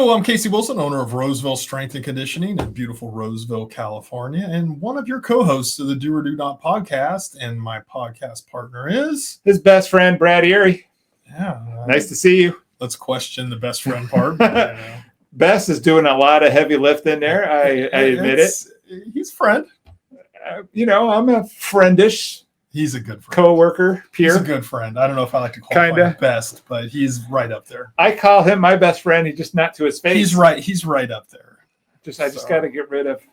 Hello, I'm Casey Wilson, owner of Roseville Strength and Conditioning in beautiful Roseville, California, and one of your co-hosts of the Do or Do Not podcast. And my podcast partner is his best friend, Brad Erie. Yeah, nice to see you. Let's question the best friend part. But, Bess is doing a lot of heavy lifting there. I admit it. He's a friend. I'm a friendish. He's a good friend. Co-worker, peer. He's a good friend. I don't know if I like to call him best, but he's right up there. I call him my best friend. He's just not to his face. He's right. He's right up there. I just got to get rid of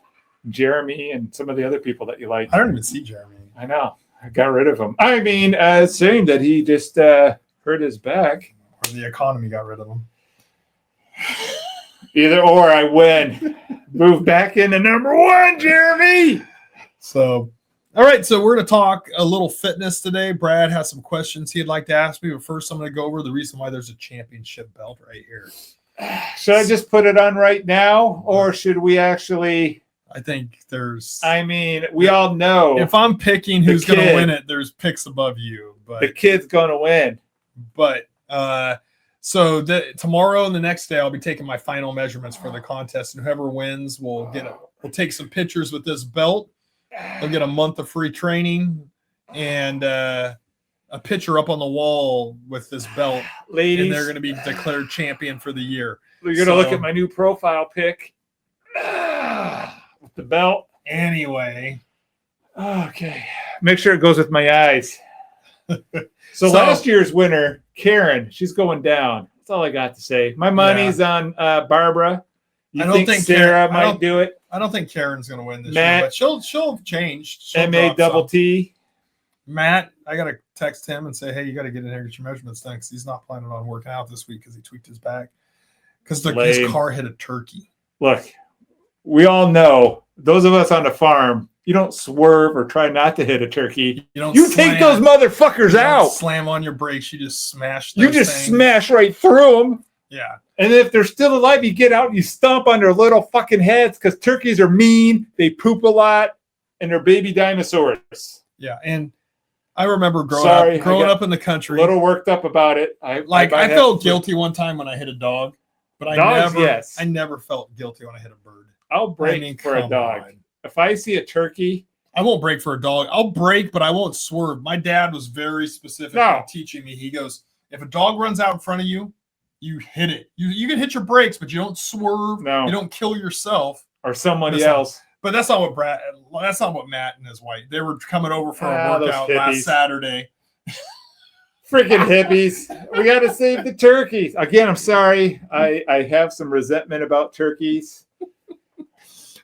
Jeremy and some of the other people that you like. I don't even see Jeremy. I know. I got rid of him. I mean, saying that he just hurt his back. Or the economy got rid of him. Either or, I win. Move back into number one, Jeremy. So, all right. So we're going to talk a little fitness today. Brad has some questions he'd like to ask me. But first, I'm going to go over the reason why there's a championship belt right here. Should I just put it on right now? Or should we actually... I think there's... I mean, we all know... If I'm picking who's going to win it, there's picks above you. But the kid's going to win. But... So tomorrow and the next day, I'll be taking my final measurements for the contest, and whoever wins will we'll take some pictures with this belt. They'll get a month of free training and a picture up on the wall with this belt. Ladies, and they're going to be declared champion for the year. You're going to look at my new profile pic with the belt. Anyway, okay, make sure it goes with my eyes. So last year's winner, Karen, she's going down. That's all I got to say. My money's on Barbara. I don't think Sarah might do it. I don't think Karen's going to win this year, but she'll change. MATT. Matt, I got to text him and say, hey, you got to get in here and get your measurements done because he's not planning on working out this week because he tweaked his back because his car hit a turkey. Look, we all know, those of us on the farm, you don't swerve or try not to hit a turkey. You take those motherfuckers out. Slam on your brakes. You just smash those things. Smash right through them. Yeah. And if they're still alive, you get out and you stomp on their little fucking heads because turkeys are mean. They poop a lot. And they're baby dinosaurs. Yeah. And I remember growing up in the country. A little worked up about it. I felt guilty one time when I hit a dog. But I never felt guilty when I hit a bird. I'll break for a dog. If I see a turkey, I won't break for a dog. I'll break, but I won't swerve. My dad was very specific in teaching me. He goes, if a dog runs out in front of you, you hit it. You can hit your brakes, but you don't swerve. No. You don't kill yourself. Or somebody else. But that's not what Matt and his wife, they were coming over for a workout last Saturday. Freaking hippies. We got to save the turkeys. Again, I'm sorry. I have some resentment about turkeys.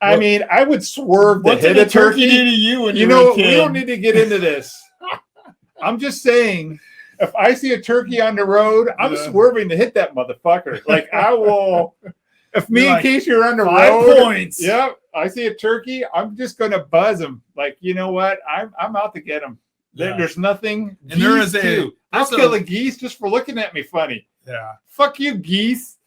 I mean, I would swerve to hit a turkey. To you when you know what? We don't need to get into this. I'm just saying, if I see a turkey on the road, I'm swerving to hit that motherfucker. Like I will. If me and Casey are on the road, 5 points. Yep. I see a turkey, I'm just gonna buzz him. Like, you know what? I'm out to get him. Yeah. There's nothing. And there is I'll kill a geese just for looking at me funny. Yeah. Fuck you, geese.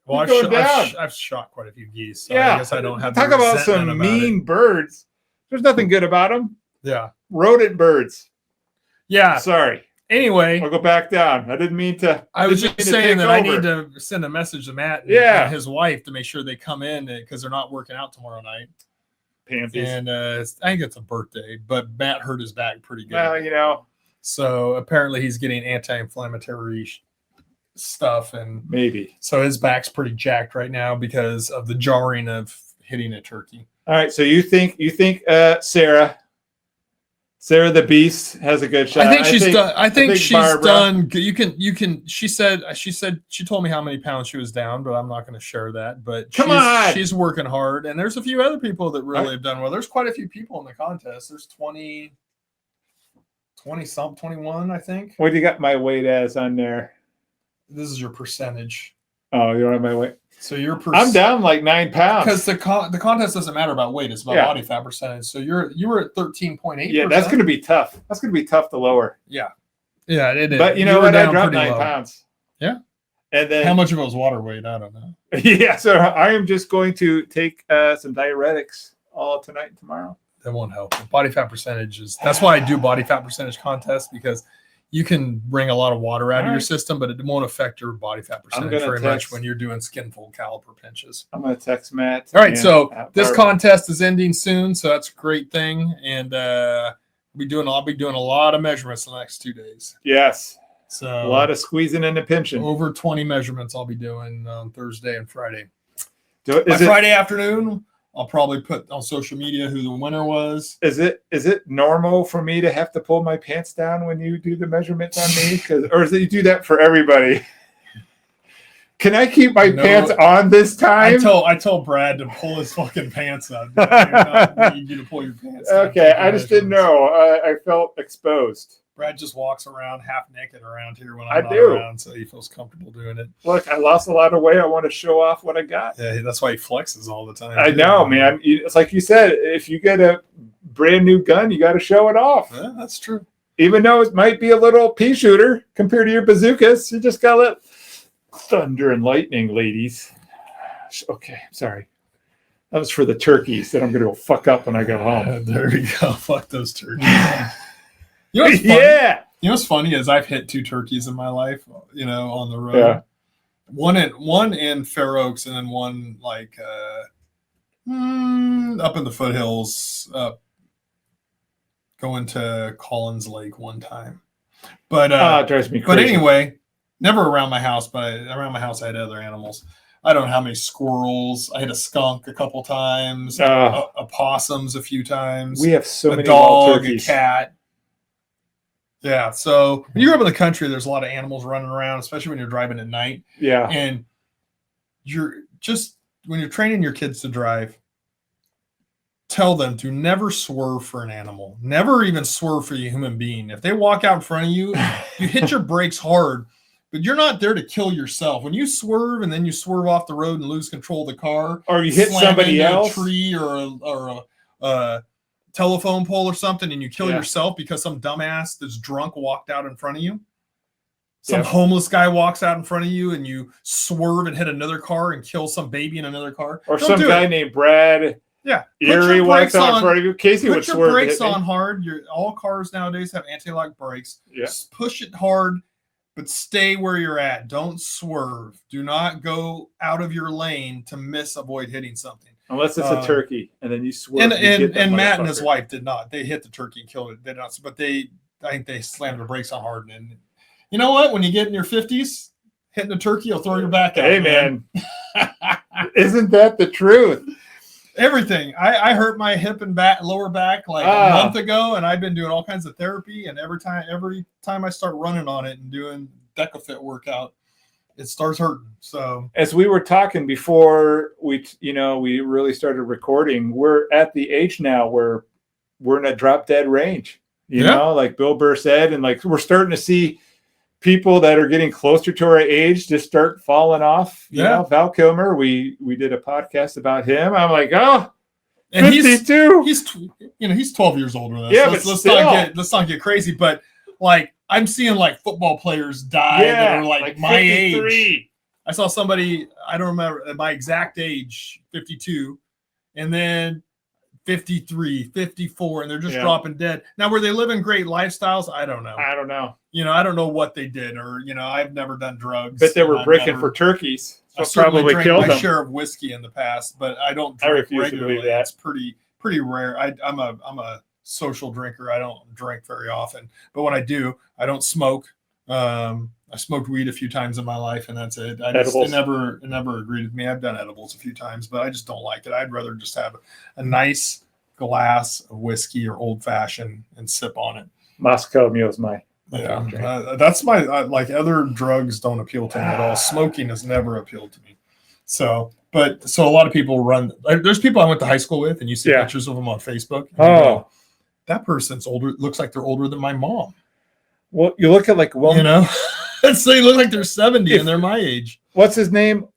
I've shot quite a few geese. So I guess I don't have. Talk about some mean birds. There's nothing good about them. Yeah. Rodent birds. Yeah. Sorry. Anyway, I'll go back down. I didn't mean to. I was just saying that I need to send a message to Matt and his wife to make sure they come in because they're not working out tomorrow night. Pansies. And I think it's a birthday, but Matt hurt his back pretty good. Well, So apparently he's getting anti-inflammatory stuff, and maybe so his back's pretty jacked right now because of the jarring of hitting a turkey. All right, so you think Sarah the Beast has a good shot? I think she's done. I think she's done. You can. She said she told me how many pounds she was down, but I'm not going to share that. But she's working hard, and there's a few other people that really have done well. There's quite a few people in the contest. There's 20 some 21, I think. What do you got my weight as on there? This is your percentage. Oh, you don't have my weight. So I'm down like 9 pounds. Because the contest doesn't matter about weight; it's about body fat percentage. So you were at 13.8%. Yeah, that's going to be tough. That's going to be tough to lower. Yeah, it is. But you know what? I dropped 9 pounds. Yeah. And then how much of it was water weight? I don't know. Yeah, so I am just going to take some diuretics all tonight and tomorrow. That won't help. Body fat percentage that's why I do body fat percentage contests, because you can bring a lot of water out of your system, but it won't affect your body fat percentage very much when you're doing skinfold caliper pinches. I'm going to text Matt. All right, so this contest is ending soon, so that's a great thing. And I'll be doing a lot of measurements the next 2 days. Yes. So a lot of squeezing and pinching. Over 20 measurements I'll be doing on Thursday and Friday. Friday afternoon, I'll probably put on social media who the winner was. Is it normal for me to have to pull my pants down when you do the measurements on me? Or is it you do that for everybody? Can I keep my pants on this time? I told Brad to pull his fucking pants up. I need you to pull your pants down. Okay, I just didn't know. I felt exposed. Brad just walks around half naked around here when I'm not around, so he feels comfortable doing it. Look, I lost a lot of weight. I want to show off what I got. Yeah, that's why he flexes all the time. I know, man. It's like you said, if you get a brand new gun, you got to show it off. Yeah, that's true. Even though it might be a little pea shooter compared to your bazookas, you just got to let thunder and lightning, ladies. Okay, sorry. That was for the turkeys that I'm going to go fuck up when I go home. There you go. Fuck those turkeys. You know what's funny? Yeah. You know what's funny is I've hit 2 turkeys in my life, on the road. Yeah. One in Fair Oaks and then one like up in the foothills, going to Collins Lake one time. But it drives me crazy. But anyway, never around my house, but around my house I had other animals. I don't know how many squirrels. I had a skunk a couple times, opossums a few times. We have so many dog, a cat. Yeah, so when you grow up in the country, there's a lot of animals running around, especially when you're driving at night. Yeah. And when you're training your kids to drive, tell them to never swerve for an animal. Never even swerve for a human being. If they walk out in front of you, you hit your brakes hard, but you're not there to kill yourself. When you swerve and then you swerve off the road and lose control of the car, or you hit somebody else, a tree or a telephone pole or something, and you kill yourself because some dumbass that's drunk walked out in front of you. Some homeless guy walks out in front of you and you swerve and hit another car and kill some baby in another car. Or some guy named Brad. Yeah. Erie walks out in front of you. Casey would swerve. Put your brakes on hard. All cars nowadays have anti-lock brakes. Yeah. Just push it hard, but stay where you're at. Don't swerve. Do not go out of your lane to avoid hitting something. Unless it's a turkey, and then you swerve. And Matt and his wife did not. They hit the turkey and killed it. They did not, but I think they slammed their brakes on hard. And you know what? When you get in your 50s, hitting a turkey, you'll throw your back out. Hey, man. Isn't that the truth? Everything. I hurt my hip and lower back like a month ago, and I've been doing all kinds of therapy. And every time I start running on it and doing DecaFit workout, it starts hurting. So as we were talking before we really started recording, we're at the age now where we're in a drop dead range, you know, like Bill Burr said, and like we're starting to see people that are getting closer to our age just start falling off. You know, Val Kilmer, we did a podcast about him. I'm like, and 52. He's 12 years older than us. Yeah, let's not get crazy, but like I'm seeing like football players die that are like my 53. Age. I saw somebody, I don't remember my exact age, 52, and then 53, 54, and they're just dropping dead. Now, were they living great lifestyles? I don't know. I don't know. I don't know what they did, or I've never done drugs. But they were breaking for turkeys. So I probably drank my share of whiskey in the past, but I don't drink regularly. That's pretty rare. I'm a social drinker. I don't drink very often, but when I do, I don't smoke. I smoked weed a few times in my life, and that's it. It never agreed with me. I've done edibles a few times, but I just don't like it. I'd rather just have a nice glass of whiskey or old fashioned and sip on it. Moscow Mule's my that's my like other drugs don't appeal to me at all. Smoking has never appealed to me. So a lot of people run. There's people I went to high school with, and you see pictures of them on Facebook. Oh, that person's older. Looks like they're older than my mom. Well, you look at like so they look like they're 70 and they're my age. What's his name?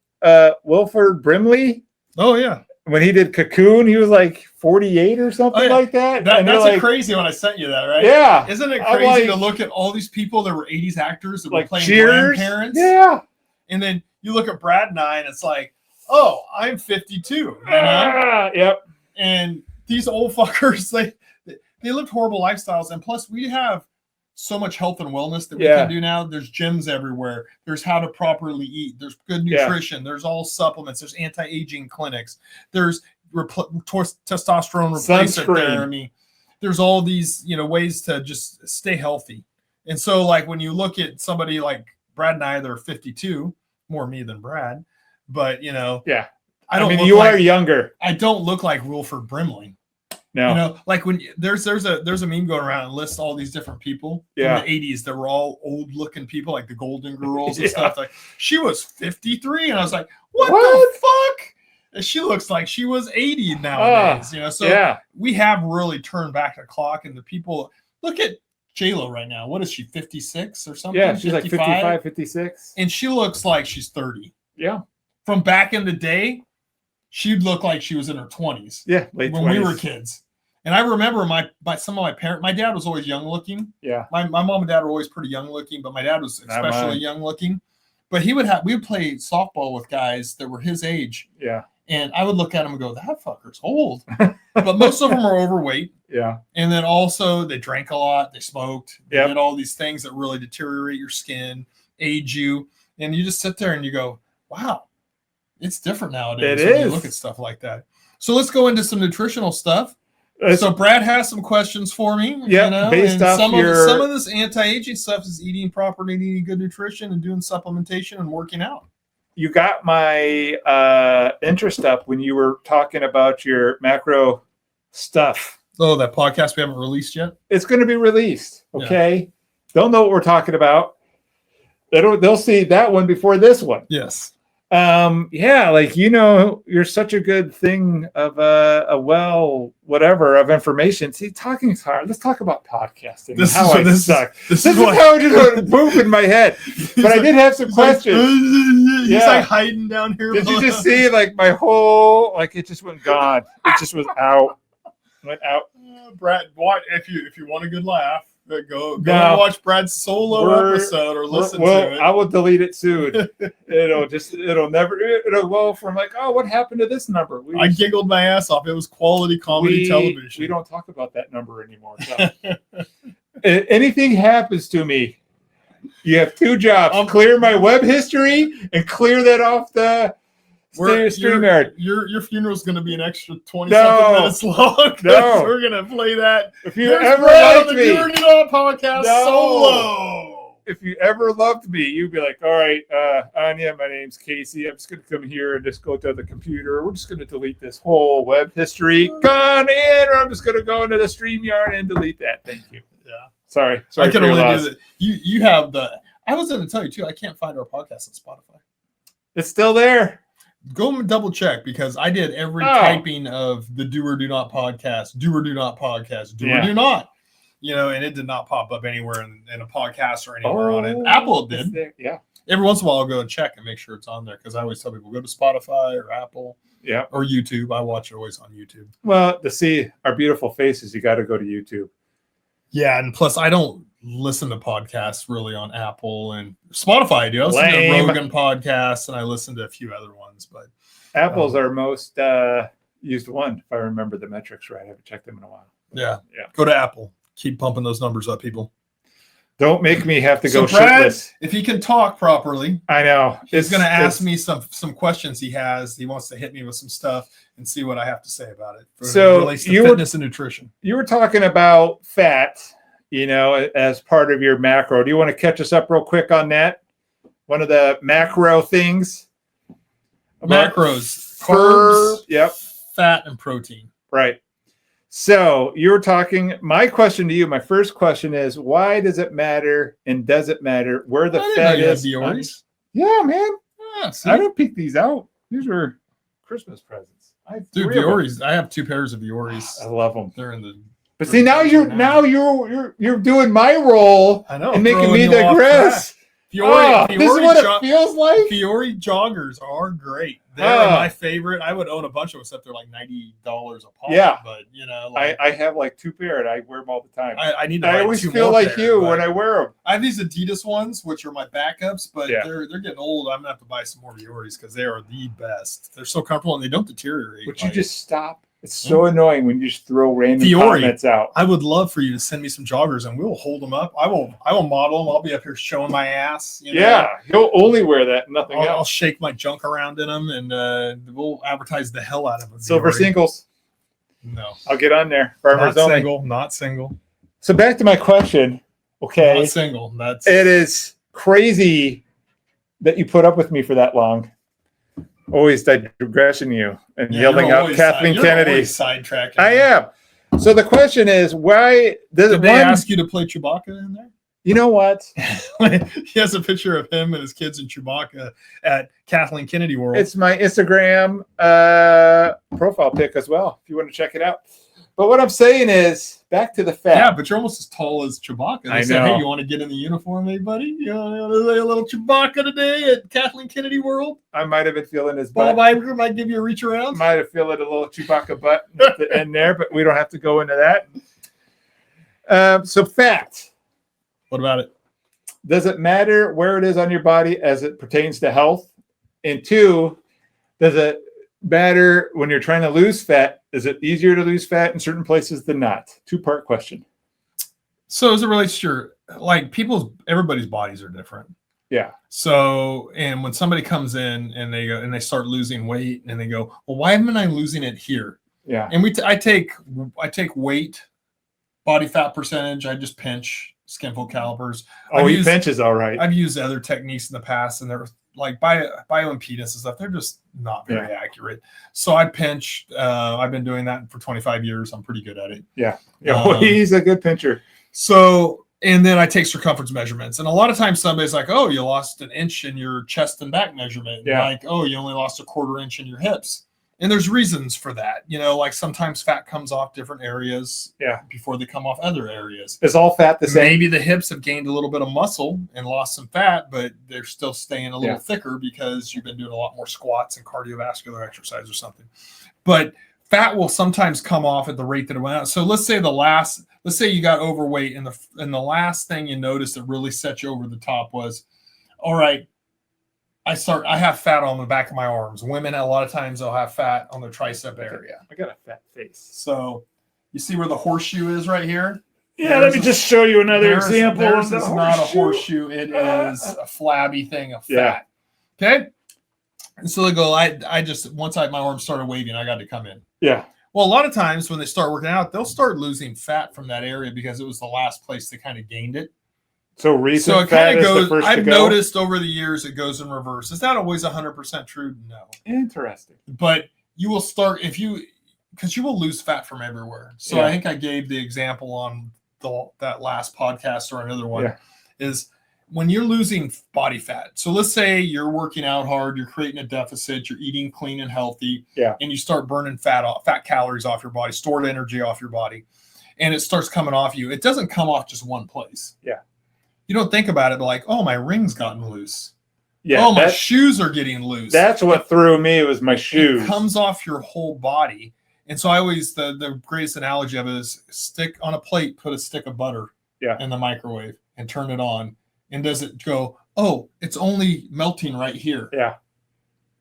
Wilford Brimley. Oh yeah. When he did Cocoon, he was like 48 or something like that. That's crazy when I sent you that, right? Yeah. Isn't it crazy to look at all these people that were 80s actors that were playing Cheers. grandparents? Yeah. And then you look at Brad and I, and it's like, oh, I'm 52. Yep. And these old fuckers, they lived horrible lifestyles. And plus, we have so much health and wellness that we can do now. There's gyms everywhere. There's how to properly eat. There's good nutrition. There's all supplements. There's anti-aging clinics. There's testosterone replacement therapy. There's all these, ways to just stay healthy. And so, like, when you look at somebody like Brad and I, they're 52, more me than Brad, but I mean, you are younger. I don't look like Wilford Brimley. No, like when there's a meme going around and lists all these different people from the 80s that were all old looking people, like the Golden Girls and stuff. Like, she was 53, and I was like, what? The fuck? And she looks like she was 80 nowadays. So we have really turned back the clock, and the people look at J-Lo right now. What is she, 56 or something? Yeah, she's 55? Like 55, 56. And she looks like she's 30. Yeah. From back in the day, she'd look like she was in her 20s. Yeah, late when 20s. We were kids. And I remember some of my parents, my dad was always young looking. Yeah. My mom and dad were always pretty young looking, but my dad was especially young looking. But we would play softball with guys that were his age. Yeah. And I would look at him and go, that fucker's old. But most of them are overweight. Yeah. And then also they drank a lot, they smoked, they did all these things that really deteriorate your skin, age you. And you just sit there and you go, wow, it's different nowadays. It is. You look at stuff like that. So let's go into some nutritional stuff. So Brad has some questions for me. Yeah, based off some of this anti-aging stuff is eating properly, eating good nutrition, and doing supplementation and working out. You got my interest up when you were talking about your macro stuff. Oh, that podcast we haven't released yet? It's going to be released. Okay, they'll know what we're talking about. They'll see that one before this one. Yes. Like, you're such a good thing of of information. See, talking is hard. Let's talk about podcasting. This is how it just went boom in my head. But I did have some questions. He's like hiding down here. Did you just see like my whole, like, it just went gone. It just was out. Went out. Brad, if you want a good laugh, go watch Brad's solo episode or listen to it. I will delete it soon. It'll go from like, oh, what happened to this number? I giggled my ass off. It was quality comedy television. We don't talk about that number anymore. So. Anything happens to me, you have two jobs: clear my web history and clear that off the StreamYard. Your funeral's going to be an extra 20-something minutes long. No, we're going to play that. If you ever liked me, you're going to podcast solo. If you ever loved me, you'd be like, all right, Anya, my name's Casey. I'm just going to come here and just go to the computer. We're just going to delete this whole web history. Gone in, or I'm just going to go into the StreamYard and delete that. Thank you. Yeah. Sorry I can only do that. You have the. I was going to tell you too. I can't find our podcast on Spotify. It's still there. Go and double check, because I did every typing of the Do or Do Not podcast, Do or Do Not podcast, Do or Do Not, and it did not pop up anywhere in a podcast or anywhere on it. Apple did. Yeah. Every once in a while, I'll go and check and make sure it's on there, because I always tell people go to Spotify or Apple, or YouTube. I watch it always on YouTube. Well, to see our beautiful faces, you got to go to YouTube. Yeah, and plus I don't listen to podcasts really on Apple and Spotify. I do. I listen to Rogan podcasts, and I listen to a few other ones, but Apple's our most used one, if I remember the metrics right. I haven't checked them in a while. Yeah. Go to Apple. Keep pumping those numbers up, people. Don't make me have to go Brad, shitless. If he can talk properly, I know he's going to ask me some questions. He wants to hit me with some stuff and see what I have to say about it. So relates to fitness and nutrition. You were talking about fat, as part of your macro. Do you want to catch us up real quick on that? One of the macro things. Macros, carbs, fat, and protein. Right. So you were talking, my question to you, my first question is, why does it matter, and does it matter where the fat is? Yeah, man. I didn't pick these out. These were Christmas presents. Vioris. I have 2 pairs of Vioris. I love them. They're in the. But see, now you're doing my role. I know, and making me digress. Fiore, this is what it feels like. Fiore joggers are great. They're my favorite. I would own a bunch of them, except they're like $90 a pop. Yeah, but I have like 2 pair, and I wear them all the time. I need to. I always feel like you when I wear them. I have these Adidas ones, which are my backups, but they're getting old. I'm gonna have to buy some more Vioris because they are the best. They're so comfortable and they don't deteriorate. Would you just stop It's so annoying when you just throw random comments out. I would love for you to send me some joggers, and we'll hold them up. I will model them. I'll be up here showing my ass. Yeah, you'll only wear that, nothing else. I'll shake my junk around in them, and we'll advertise the hell out of them. Silver singles. No, I'll get on there. Farmers only. Not single. So back to my question. Okay, not single. It is crazy that you put up with me for that long. Always digressing you and yelling out Kathleen Kennedy. Sidetracking. I am. So the question is, why did they ask you to play Chewbacca in there? You know what? He has a picture of him and his kids in Chewbacca at Kathleen Kennedy World. It's my Instagram profile pic as well, if you want to check it out. But what I'm saying is, back to the fact. Yeah, but you're almost as tall as Chewbacca. They said, hey, you want to get in the uniform, hey, buddy? You want to play a little Chewbacca today at Kathleen Kennedy World? I might have been feeling his butt. Bob Iger might give you a reach around. Might have feeling a little Chewbacca butt at the end there, but we don't have to go into that. So fact. What about it? Does it matter where it is on your body as it pertains to health? And two, does it matter when you're trying to lose fat? Is it easier to lose fat in certain places than not? Two-part question. So as it relates to your, like, everybody's bodies are different. Yeah. So, and when somebody comes in and they go and they start losing weight and they go, well, why am I losing it here? Yeah. And I take weight, body fat percentage. I just pinch skinfold calipers. Oh, he pinches all right. I've used other techniques in the past, and they're like bioimpedance and stuff. They're just not very accurate. So I pinch. I've been doing that for 25 years. I'm pretty good at it. Yeah. Yeah. He's a good pincher. So, and then I take circumference measurements. And a lot of times somebody's like, oh, you lost an inch in your chest and back measurement. Yeah. Like, oh, you only lost a 1/4 inch in your hips. And there's reasons for that. Like sometimes fat comes off different areas before they come off other areas. Is all fat the same? Maybe the hips have gained a little bit of muscle and lost some fat, but they're still staying a little thicker because you've been doing a lot more squats and cardiovascular exercise or something. But fat will sometimes come off at the rate that it went out. So let's say you got overweight and the last thing you noticed that really set you over the top was, all right, I have fat on the back of my arms. Women, a lot of times, they'll have fat on their tricep area. I got a fat face. So you see where the horseshoe is right here? Yeah, let me just show you another example. This is not a horseshoe. It is a flabby thing of fat. Yeah. Okay? And so they go, once my arms started waving, I got to come in. Yeah. Well, a lot of times when they start working out, they'll start losing fat from that area because it was the last place they kind of gained it. So it kind of goes. I've noticed over the years it goes in reverse. It's not always 100% true. No. Interesting. But you will start because you will lose fat from everywhere. So I think I gave the example on that last podcast or another one is when you're losing body fat. So let's say you're working out hard, you're creating a deficit, you're eating clean and healthy, and you start burning fat calories off your body, stored energy off your body, and it starts coming off you. It doesn't come off just one place. Yeah. You don't think about it, but like, oh, my ring's gotten loose. Yeah. Oh, my shoes are getting loose. That's what threw me. It was my shoes. It comes off your whole body. And so I always, the greatest analogy of it is stick on a plate, put a stick of butter in the microwave and turn it on. And does it go, oh, it's only melting right here? Yeah.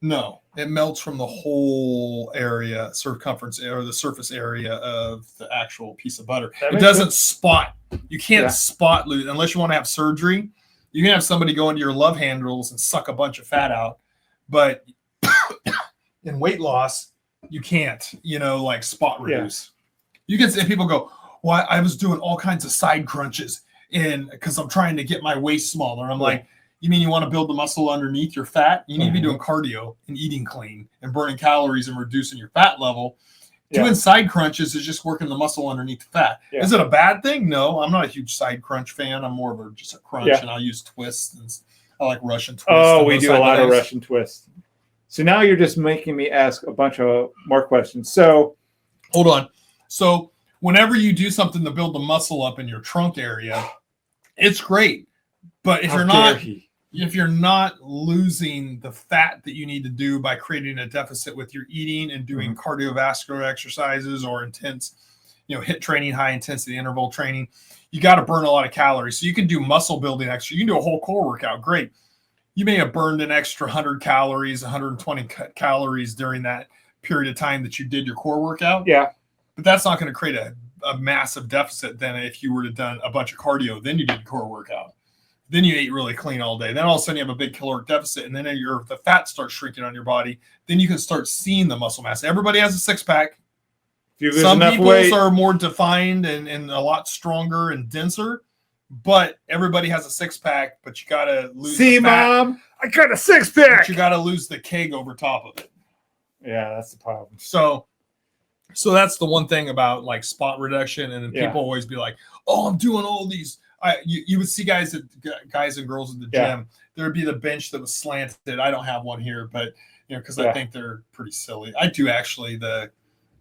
No, it melts from the whole area, circumference or the surface area of the actual piece of butter. It doesn't spot. You can't spot lose unless you want to have surgery. You can have somebody go into your love handles and suck a bunch of fat out, but in weight loss, you can't, like spot reduce. You can see people go, well, I was doing all kinds of side crunches because I'm trying to get my waist smaller. I'm like, you mean you want to build the muscle underneath your fat? You need to be doing cardio and eating clean and burning calories and reducing your fat level. Doing side crunches is just working the muscle underneath the fat. Is it a bad thing? No, I'm not a huge side crunch fan. I'm more of just a crunch, and I'll use twists. And I like Russian twists. Oh, we do a lot of Russian twists. So now you're just making me ask a bunch of more questions. So hold on. So whenever you do something to build the muscle up in your trunk area, it's great. But if you're not losing the fat that you need to do by creating a deficit with your eating and doing cardiovascular exercises or intense, HIIT training, high intensity interval training, you got to burn a lot of calories. So you can do muscle building extra. You can do a whole core workout. Great. You may have burned an extra 100 calories, 120 calories during that period of time that you did your core workout. Yeah. But that's not going to create a massive deficit than if you were to done a bunch of cardio, then you did core workout. Then you ate really clean all day. Then all of a sudden you have a big caloric deficit, and then the fat starts shrinking on your body. Then you can start seeing the muscle mass. Everybody has a six-pack. Some people's are more defined and a lot stronger and denser, but everybody has a six-pack, but you got to lose the fat. Mom, I got a six-pack. But you got to lose the keg over top of it. Yeah, that's the problem. So that's the one thing about like spot reduction, and then people always be like, "Oh, I'm doing all these." You would see guys and girls at the gym. There would be the bench that was slanted. I don't have one here, but because I think they're pretty silly. I do actually.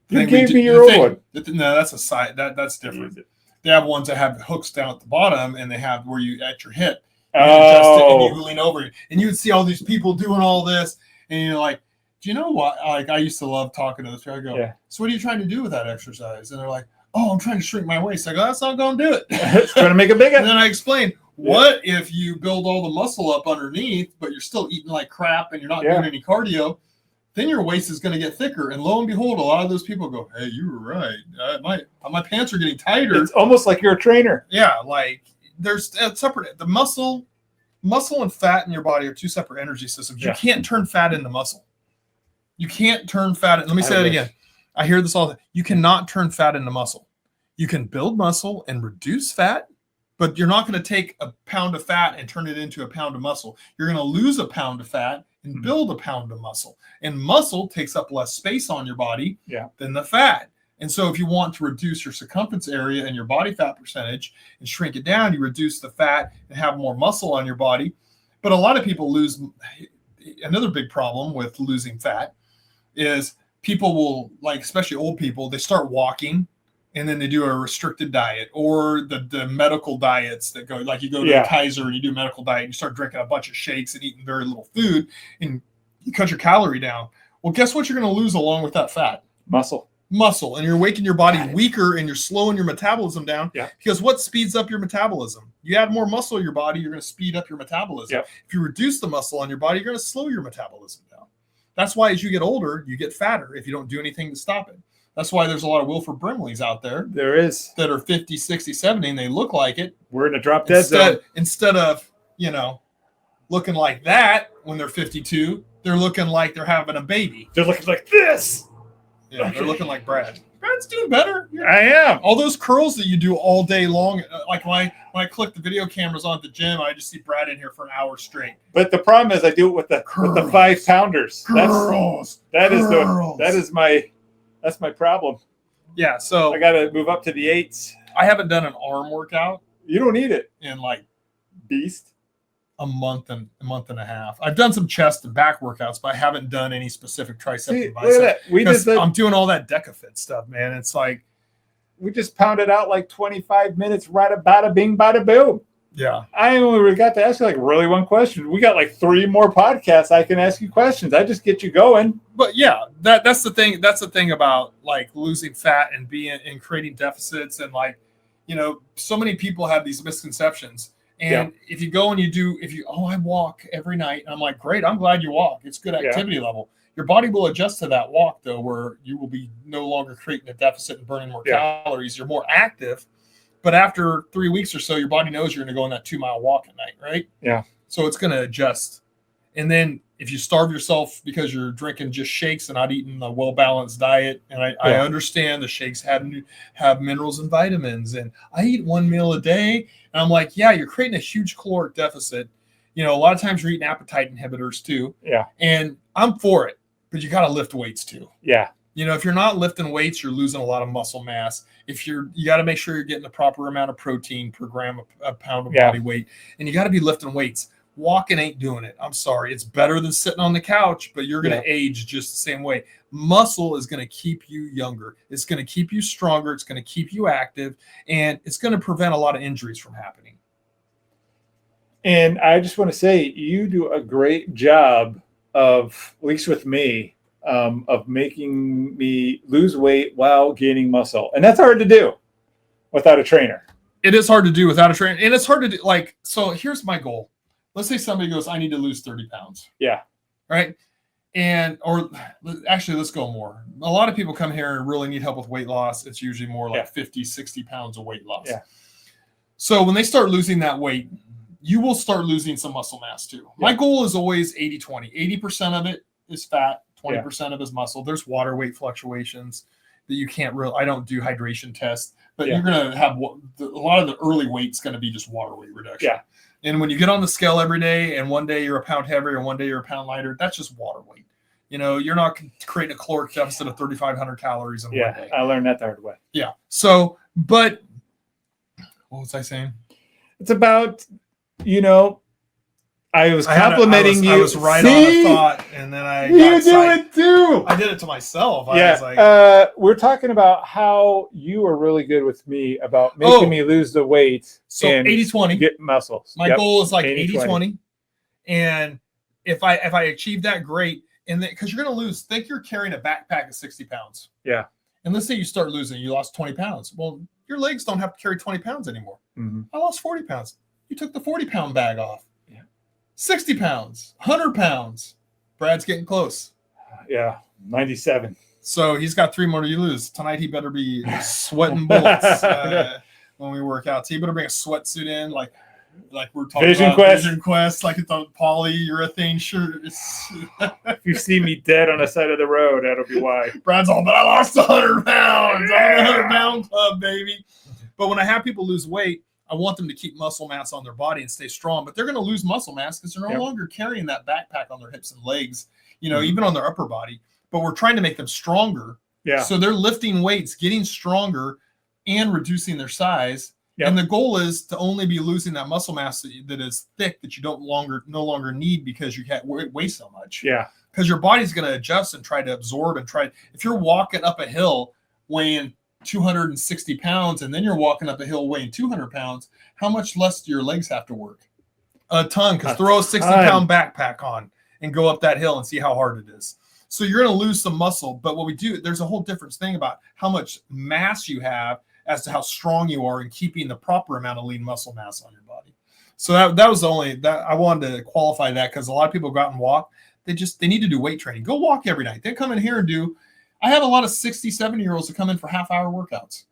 You gave me your old one. No, that's a side. That's different. They have ones that have hooks down at the bottom, and they have where you at your hip. You adjust it and you lean over, and you would see all these people doing all this, and you're like, "Do you know what?" Like I used to love talking to this guy. I go, "So what are you trying to do with that exercise?" And they're like, "Oh, I'm trying to shrink my waist." I go, "That's not going to do it." It's trying to make it bigger. And then I explain, what if you build all the muscle up underneath, but you're still eating like crap and you're not doing any cardio? Then your waist is going to get thicker. And lo and behold, a lot of those people go, "Hey, you were right. My pants are getting tighter." It's almost like you're a trainer. Yeah, like there's separate. The muscle and fat in your body are two separate energy systems. You can't turn fat into muscle. You can't turn fat. Let me say that again. I hear this all the time. You cannot turn fat into muscle. You can build muscle and reduce fat, but you're not going to take a pound of fat and turn it into a pound of muscle. You're going to lose a pound of fat and build a pound of muscle. And muscle takes up less space on your body than the fat. And so if you want to reduce your circumference area and your body fat percentage and shrink it down, you reduce the fat and have more muscle on your body. But a lot of people lose. Another big problem with losing fat is people will, like, especially old people, they start walking and then they do a restricted diet, or the medical diets that go, like you go to Kaiser and you do a medical diet and you start drinking a bunch of shakes and eating very little food and you cut your calorie down. Well, guess what you're going to lose along with that fat? Muscle. And you're making your body weaker and you're slowing your metabolism down. Because what speeds up your metabolism? You add more muscle in your body, you're going to speed up your metabolism. If you reduce the muscle on your body, you're going to slow your metabolism down. That's why as you get older, you get fatter if you don't do anything to stop it. That's why there's a lot of Wilford Brimleys out there. There is. That are 50, 60, 70, and they look like it. We're in a drop dead zone. Instead of, looking like that when they're 52, they're looking like they're having a baby. They're looking like this. Yeah, they're looking like Brad. Brad's doing better. I am. All those curls that you do all day long, like when I click the video cameras on at the gym, I just see Brad in here for an hour straight. But the problem is I do it with the 5-pounders. That's my problem. Yeah, so I got to move up to the 8s. I haven't done an arm workout. You don't need it. In like beast. A month and a half. I've done some chest and back workouts, but I haven't done any specific tricep and bicep. I'm doing all that DecaFit stuff, man. It's like we just pounded out like 25 minutes, right about bing, bada boom. Yeah. I only really got to ask you like really one question. We got like 3 more podcasts I can ask you questions. I just get you going. But yeah, that's the thing. That's the thing about like losing fat and creating deficits, and like, so many people have these misconceptions. And if you go and I walk every night, and I'm like, great, I'm glad you walk. It's good activity level. Your body will adjust to that walk though, where you will be no longer creating a deficit and burning more calories. You're more active. But after 3 weeks or so, your body knows you're going to go on that 2-mile walk at night, right? Yeah. So it's going to adjust. And then if you starve yourself because you're drinking just shakes and not eating a well-balanced diet, and I understand the shakes have minerals and vitamins, and I eat 1 meal a day, and I'm like, yeah, you're creating a huge caloric deficit. A lot of times you're eating appetite inhibitors too. Yeah. And I'm for it, but you got to lift weights too. Yeah. If you're not lifting weights, you're losing a lot of muscle mass. You got to make sure you're getting the proper amount of protein per gram a pound of body weight, and you got to be lifting weights. Walking ain't doing it. I'm sorry. It's better than sitting on the couch, but you're going to age just the same way. Muscle is going to keep you younger. It's going to keep you stronger. It's going to keep you active, and it's going to prevent a lot of injuries from happening. And I just want to say, you do a great job of, at least with me, of making me lose weight while gaining muscle. And that's hard to do without a trainer. It is hard to do without a trainer. And it's hard to do. So here's my goal. Let's say somebody goes, I need to lose 30 pounds. Yeah. Right. or actually, let's go more. A lot of people come here and really need help with weight loss. It's usually more like 50, 60 pounds of weight loss. Yeah. So when they start losing that weight, you will start losing some muscle mass too. My goal is always 80-20. 80% of it is fat, 20% of it is muscle. There's water weight fluctuations that you can't really, I don't do hydration tests, but you're going to have a lot of the early weight's going to be just water weight reduction. Yeah. And when you get on the scale every day and one day you're a pound heavier and one day you're a pound lighter, that's just water weight. You know, you're not creating a caloric deficit of 3,500 calories in one day. I learned that the hard way. Yeah. So, but what was I saying? It's about, I was complimenting you. I was right on a thought, and then I you do it too. I did it to myself. I was like, we're talking about how you were really good with me about making me lose the weight. So 80-20. Get muscles. My goal is like 80-20. And if I achieve that, great. And because you're going to lose, think you're carrying a backpack of 60 pounds. Yeah. And let's say you start losing, you lost 20 pounds. Well, your legs don't have to carry 20 pounds anymore. Mm-hmm. I lost 40 pounds. You took the 40-pound bag off. 60 pounds, 100 pounds. Brad's getting close. Yeah, 97. So he's got 3 more to lose. Tonight he better be sweating bullets when we work out. So he better bring a sweatsuit in, like we're talking about Vision Quest, like it's a polyurethane shirt. If you see me dead on the side of the road, that'll be why. Brad's all, but I lost 100 pounds. I'm in the 100-pound club, baby. But when I have people lose weight, I want them to keep muscle mass on their body and stay strong, but they're going to lose muscle mass because they're no longer carrying that backpack on their hips and legs, even on their upper body, but we're trying to make them stronger. Yeah. So they're lifting weights, getting stronger and reducing their size. Yep. And the goal is to only be losing that muscle mass that is thick that you no longer need because you can't weigh so much. Yeah. Because your body's going to adjust and try to absorb and if you're walking up a hill weighing 260 pounds and then you're walking up a hill weighing 200 pounds, how much less do your legs have to work? A ton, because throw a 60-pound backpack on and go up that hill and see how hard it is. So you're going to lose some muscle, but what we do, there's a whole different thing about how much mass you have as to how strong you are in keeping the proper amount of lean muscle mass on your body. So that was the only that I wanted to qualify that, because a lot of people go out and walk. They need to do weight training. Go walk every night. They come in here and do. I have a lot of 60, 70-year-olds that come in for half-hour workouts,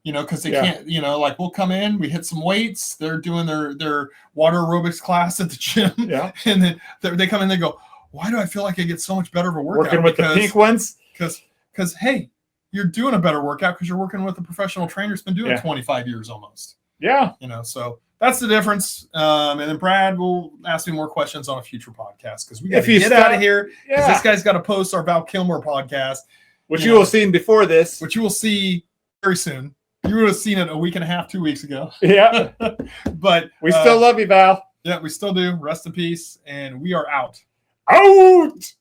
because they can't, like we'll come in, we hit some weights. They're doing their water aerobics class at the gym. Yeah. And then they come in, they go, why do I feel like I get so much better of a workout? Working with the pink ones? Because, hey, you're doing a better workout because you're working with a professional trainer who's been doing 25 years almost. Yeah. So that's the difference. And then Brad will ask me more questions on a future podcast because we got to get out of here. Because this guy's got to post our Val Kilmer podcast. Which you will have seen before this. Which you will see very soon. You would have seen it a week and a half, 2 weeks ago. Yeah. But we still love you, Val. Yeah, we still do. Rest in peace. And we are out. Out!